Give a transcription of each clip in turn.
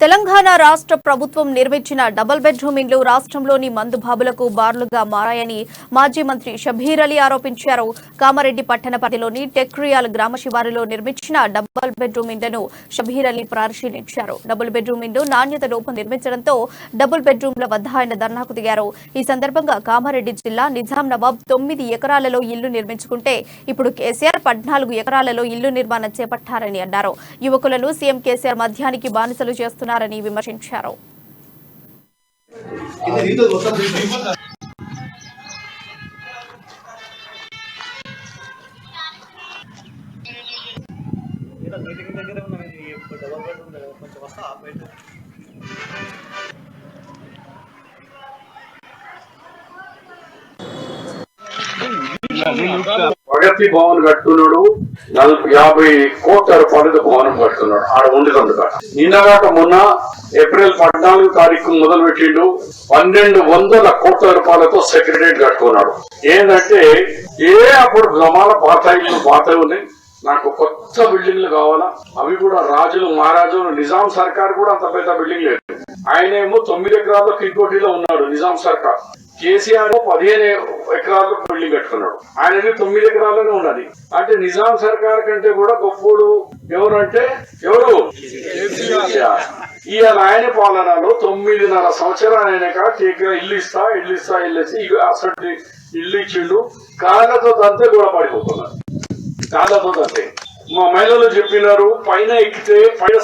తెలంగాణ రాష్ట్ర ప్రభుత్వం నిర్మించిన డబుల్ బెడ్రూమ్ ఇండ్లు రాష్ట్రంలోని మందుబాబులకు బార్లుగా మారాయని మాజీ మంత్రి షబీర్ అలీ ఆరోపించారు. కామారెడ్డి పట్టణ పరిధిలోని టెక్రియాల్ గ్రామ శివారులో నిర్మించిన డబుల్ బెడ్రూమ్ ఇండ్లను షబీర్ అలీ పరిశీలించారు. డబుల్ బెడ్రూమ్ ఇండ్లు నాణ్యత లోపం నిర్మించడంతో డబుల్ బెడ్రూమ్ల వద్ద ఆయన ధర్నాకు దిగారు. ఈ సందర్భంగా కామారెడ్డి జిల్లా నిజాం నవాబ్ 9 ఎకరాలలో ఇల్లు నిర్మించుకుంటే ఇప్పుడు కేసీఆర్ 14 ఎకరాలలో ఇల్లు నిర్మాణం చేపట్టారని అన్నారు. యువకులను సీఎం కేసీఆర్ మద్యానికి బానిసలు చేస్తున్నారు విమర్శించారు. ప్రగతి భవన్ కట్టుకున్నాడు. 50 కోట్ల రూపాయలతో భవనం కట్టుకున్నాడు. ఆడ ఉండేదందుక నిన్నగాక మొన్న ఏప్రిల్ 14 తారీఖు మొదలు పెట్టిండు. 1200 కోట్ల రూపాయలతో సెక్రటరియట్ కట్టుకున్నాడు. ఏంటంటే అప్పుడు జమాల పాత ఇల్లు పాత ఉన్నాయి, నాకు కొత్త బిల్డింగ్లు కావాలా. అవి కూడా రాజులు మహారాజులు నిజాం సర్కార్ కూడా అంత పెద్ద బిల్డింగ్ లేదు. ఆయనేమో 9 ఎకరాల్లో కింకోటిలో ఉన్నాడు నిజాం సర్కార్. కేసీఆర్ 15 ఎకరాల్లో బిల్డింగ్ కట్టుకున్నాడు. ఆయనది 9 ఎకరాల్లోనే ఉన్నది. అంటే నిజాం సర్కార్ కంటే కూడా గొప్పడు ఎవరంటే ఎవరు? ఇవాళ ఆయన పాలనలో 9.5 సంవత్సరాలు అయినాక ఇల్లు ఇస్తా అసలు ఇల్లు ఇచ్చిండు. కాళ్ళతో దంతే కూడా పడిపోతున్నారు. కాళ్ళతో దంతే. మా మహిళలు చెప్పినారు, పైన ఎక్కితే పైన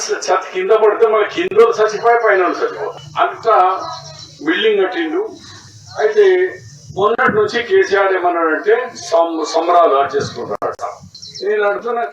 కింద పడితే మన కింద చచ్చిపోయి పైన చచ్చిపోతాం. అంతా బిల్డింగ్ కట్టిండు. అయితే మొన్నటి నుంచి కేసీఆర్ ఏమన్నాడంటే సంబరాలు చేసుకుంటాడట. నేను అడుగుతున్నా